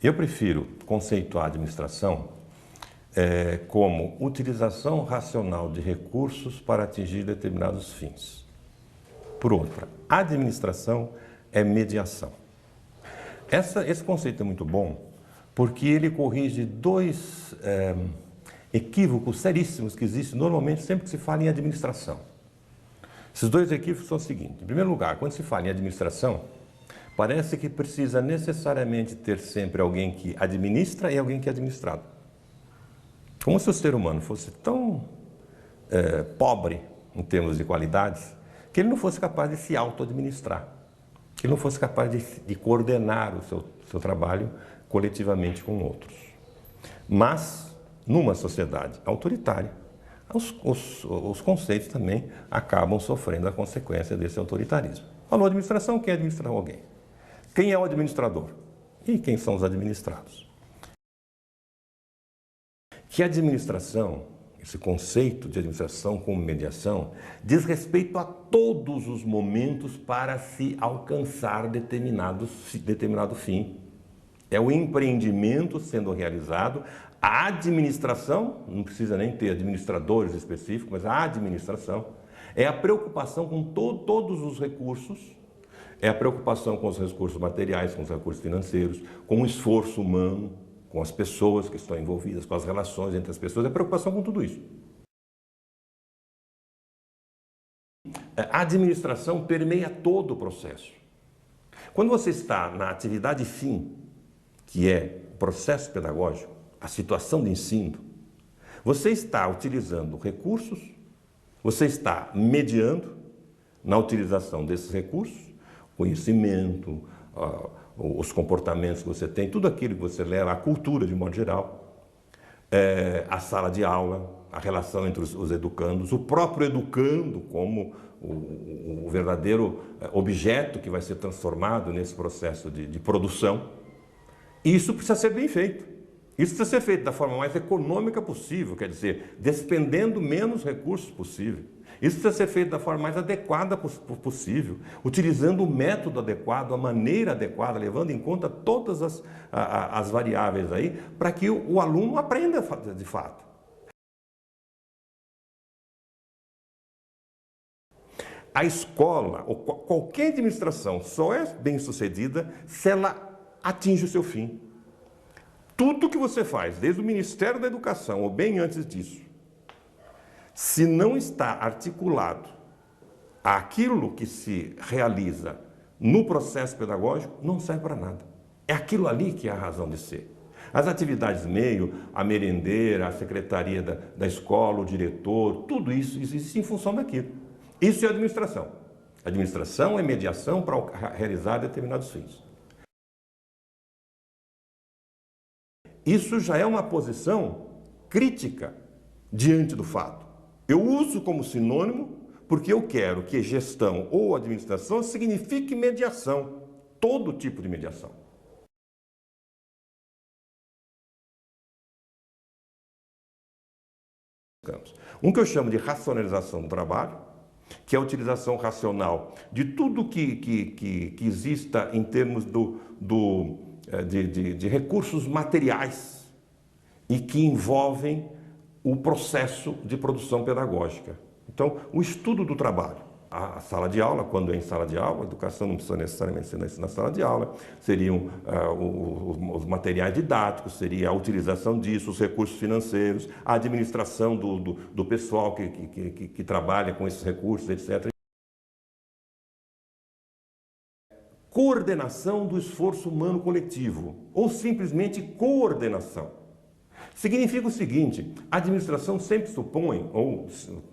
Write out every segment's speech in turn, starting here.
Eu prefiro conceituar a administração como utilização racional de recursos para atingir determinados fins. Por outra, administração é mediação. Esse conceito é muito bom porque ele corrige dois equívocos seríssimos que existem normalmente sempre que se fala em administração. Esses dois equívocos são os seguintes. Em primeiro lugar, quando se fala em administração, parece que precisa necessariamente ter sempre alguém que administra e alguém que é administrado. Como se o ser humano fosse tão pobre em termos de qualidades, que ele não fosse capaz de se auto-administrar, que ele não fosse capaz de coordenar o seu trabalho coletivamente com outros. Mas, numa sociedade autoritária, os conceitos também acabam sofrendo a consequência desse autoritarismo. Falou administração, quem administra alguém? Quem é o administrador? E quem são os administrados? Que a administração, esse conceito de administração como mediação, diz respeito a todos os momentos para se alcançar determinado fim. É o empreendimento sendo realizado, a administração, não precisa nem ter administradores específicos, mas a administração é a preocupação com todos os recursos, é a preocupação com os recursos materiais, com os recursos financeiros, com o esforço humano, com as pessoas que estão envolvidas, com as relações entre as pessoas, é a preocupação com tudo isso. A administração permeia todo o processo. Quando você está na atividade fim, que é o processo pedagógico, a situação de ensino, você está utilizando recursos, você está mediando na utilização desses recursos, conhecimento, os comportamentos que você tem, tudo aquilo que você leva, a cultura de modo geral, a sala de aula, a relação entre os educandos, o próprio educando como o verdadeiro objeto que vai ser transformado nesse processo de produção. Isso precisa ser bem feito. Isso precisa ser feito da forma mais econômica possível, quer dizer, despendendo menos recursos possível. Isso precisa ser feito da forma mais adequada possível, utilizando o método adequado, a maneira adequada, levando em conta todas as variáveis aí, para que o aluno aprenda de fato. A escola, ou qualquer administração, só é bem-sucedida se ela atinge o seu fim. Tudo que você faz, desde o Ministério da Educação, ou bem antes disso, se não está articulado àquilo que se realiza no processo pedagógico, não serve para nada. É aquilo ali que é a razão de ser. As atividades meio, a merendeira, a secretaria da escola, o diretor, tudo isso existe em função daquilo. Isso é administração. Administração é mediação para realizar determinados fins. Isso já é uma posição crítica diante do fato. Eu uso como sinônimo porque eu quero que gestão ou administração signifique mediação, todo tipo de mediação. Um que eu chamo de racionalização do trabalho, que é a utilização racional de tudo que exista em termos de recursos materiais e que envolvem o processo de produção pedagógica. Então, o estudo do trabalho. A sala de aula, quando é em sala de aula, a educação não precisa necessariamente ser na sala de aula, seriam os materiais didáticos, seria a utilização disso, os recursos financeiros, a administração do pessoal que trabalha com esses recursos, etc. Coordenação do esforço humano coletivo, ou simplesmente coordenação. Significa o seguinte, a administração sempre supõe, ou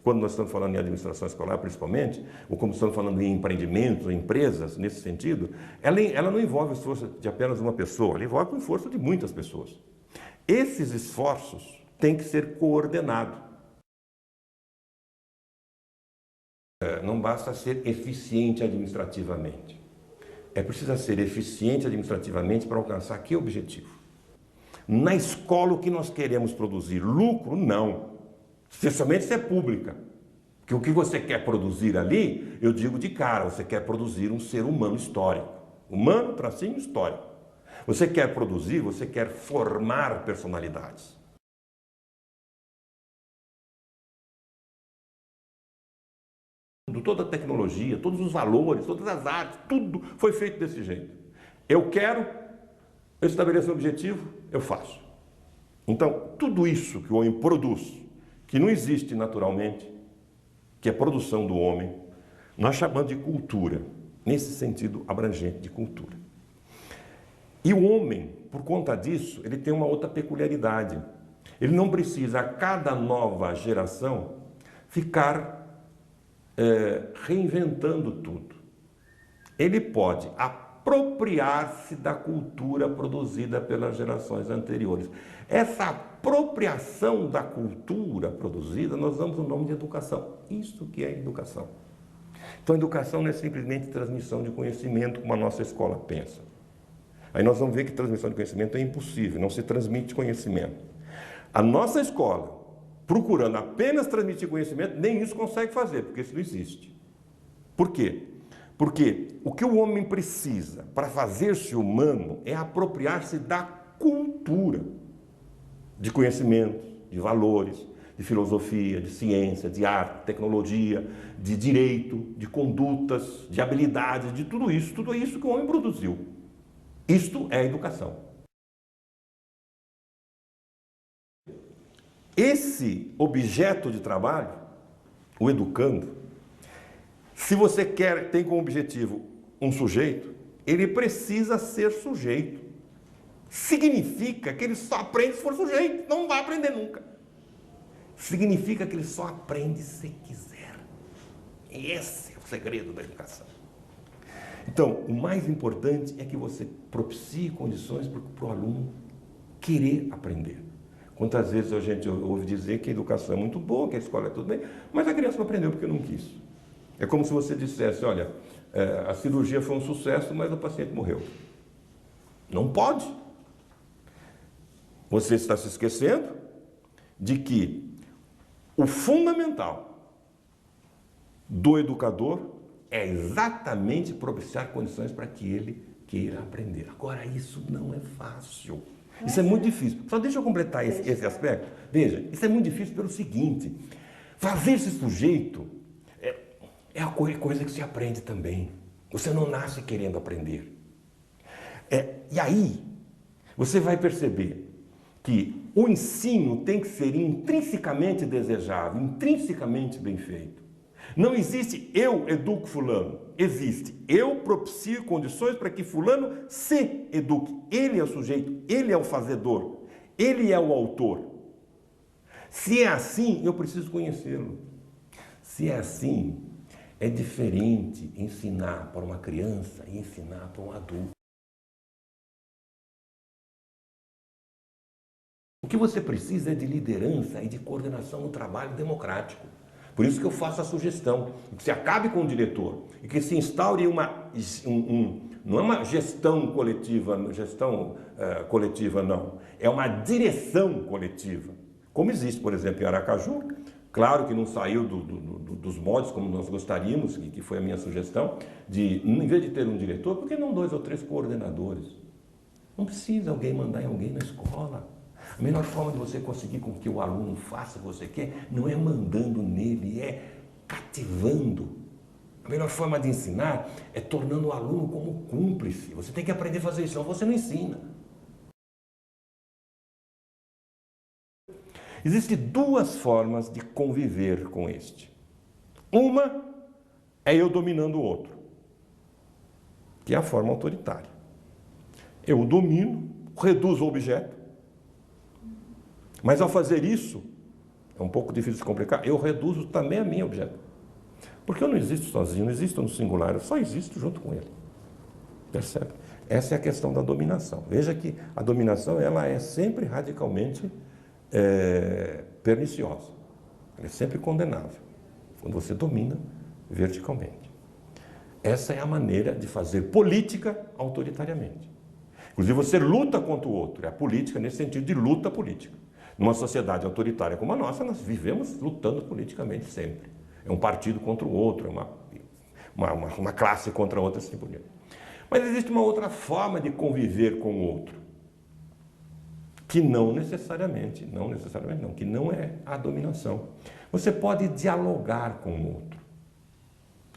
quando nós estamos falando em administração escolar principalmente, ou como estamos falando em empreendimentos, em empresas, nesse sentido, ela não envolve o esforço de apenas uma pessoa, ela envolve o esforço de muitas pessoas. Esses esforços têm que ser coordenados. Não basta ser eficiente administrativamente. É preciso ser eficiente administrativamente para alcançar que objetivo? Na escola, o que nós queremos produzir? Lucro? Não. Especialmente se é pública. Porque o que você quer produzir ali, eu digo de cara, você quer produzir um ser humano histórico. Humano, tracinho, histórico. Você quer produzir, você quer formar personalidades. Toda a tecnologia, todos os valores, todas as artes, tudo foi feito desse jeito. Eu quero, eu estabeleço um objetivo, eu faço. Então, tudo isso que o homem produz, que não existe naturalmente, que é produção do homem, nós chamamos de cultura, nesse sentido abrangente de cultura. E o homem, por conta disso, ele tem uma outra peculiaridade. Ele não precisa, a cada nova geração, ficar reinventando tudo. Ele pode apropriar-se da cultura produzida pelas gerações anteriores. Essa apropriação da cultura produzida, nós damos o nome de educação. Isso que é educação. Então, a educação não é simplesmente transmissão de conhecimento, como a nossa escola pensa. Aí nós vamos ver que transmissão de conhecimento é impossível, não se transmite conhecimento. A nossa escola, procurando apenas transmitir conhecimento, nem isso consegue fazer, porque isso não existe. Por quê? Porque o que o homem precisa para fazer-se humano é apropriar-se da cultura, de conhecimentos, de valores, de filosofia, de ciência, de arte, tecnologia, de direito, de condutas, de habilidades, de tudo isso que o homem produziu. Isto é a educação. Esse objeto de trabalho, o educando, se você tem como objetivo um sujeito, ele precisa ser sujeito. Significa que ele só aprende se for sujeito, não vai aprender nunca. Significa que ele só aprende se quiser. Esse é o segredo da educação. Então, o mais importante é que você propicie condições para o aluno querer aprender. Quantas vezes a gente ouve dizer que a educação é muito boa, que a escola é tudo bem, mas a criança não aprendeu porque não quis. É como se você dissesse, olha, a cirurgia foi um sucesso, mas o paciente morreu. Não pode. Você está se esquecendo de que o fundamental do educador é exatamente propiciar condições para que ele queira aprender. Agora, isso não é fácil. Isso é muito difícil. Só deixa eu completar esse aspecto. Veja, isso é muito difícil pelo seguinte: fazer-se sujeito é a coisa que se aprende também. Você não nasce querendo aprender. E aí, você vai perceber que o ensino tem que ser intrinsecamente desejável, intrinsecamente bem feito. Não existe eu educo fulano, existe eu propicio condições para que fulano se eduque. Ele é o sujeito, ele é o fazedor, ele é o autor. Se é assim, eu preciso conhecê-lo. Se é assim, é diferente ensinar para uma criança e ensinar para um adulto. O que você precisa é de liderança e de coordenação no trabalho democrático. Por isso que eu faço a sugestão, que se acabe com o diretor e que se instaure não é uma gestão coletiva, não, é uma direção coletiva. Como existe, por exemplo, em Aracaju, claro que não saiu dos moldes como nós gostaríamos, que foi a minha sugestão, de, em vez de ter um diretor, por que não 2 ou 3 coordenadores? Não precisa alguém mandar em alguém na escola. A melhor forma de você conseguir com que o aluno faça o que você quer não é mandando nele, é cativando. A melhor forma de ensinar é tornando o aluno como cúmplice. Você tem que aprender a fazer isso, senão você não ensina. Existem 2 formas de conviver com este. Uma é eu dominando o outro, que é a forma autoritária. Eu o domino, reduzo o objeto, mas ao fazer isso, é um pouco difícil de complicar, eu reduzo também a minha objeto. Porque eu não existo sozinho, não existo no singular, eu só existo junto com ele. Percebe? Essa é a questão da dominação. Veja que a dominação ela é sempre radicalmente perniciosa. Ela é sempre condenável. Quando você domina verticalmente. Essa é a maneira de fazer política autoritariamente. Inclusive você luta contra o outro. É a política nesse sentido de luta política. Numa sociedade autoritária como a nossa, nós vivemos lutando politicamente sempre. É um partido contra o outro, é uma classe contra a outra, assim por diante. Mas existe uma outra forma de conviver com o outro, que não necessariamente não, que não é a dominação. Você pode dialogar com o outro.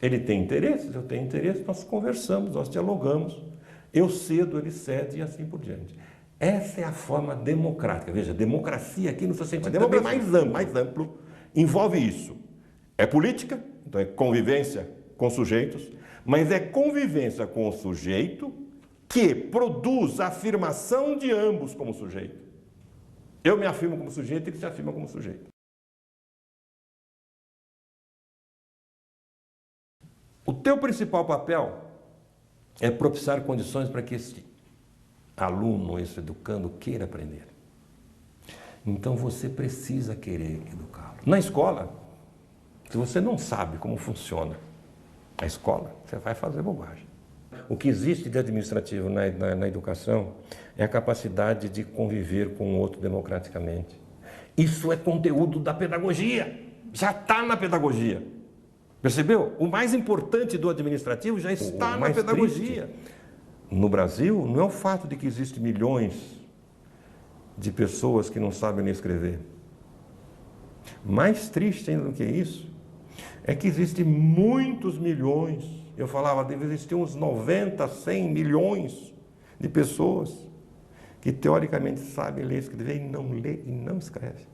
Ele tem interesses, eu tenho interesse, nós conversamos, nós dialogamos, eu cedo, ele cede e assim por diante. Essa é a forma democrática. Veja, democracia aqui no seu sentido também mais amplo, envolve isso. É política, então é convivência com sujeitos, mas é convivência com o sujeito que produz a afirmação de ambos como sujeito. Eu me afirmo como sujeito e ele se afirma como sujeito. O teu principal papel é propiciar condições para que esse aluno, esse educando, queira aprender. Então você precisa querer educá-lo. Na escola, se você não sabe como funciona a escola, você vai fazer bobagem. O que existe de administrativo na educação é a capacidade de conviver com o outro democraticamente. Isso é conteúdo da pedagogia, já está na pedagogia. Percebeu? O mais importante do administrativo já está na pedagogia. Triste no Brasil não é o fato de que existem milhões de pessoas que não sabem nem escrever. Mais triste ainda do que isso é que existem muitos milhões, eu falava, deve existir uns 90, 100 milhões de pessoas que teoricamente sabem ler e escrever e não lê e não escreve.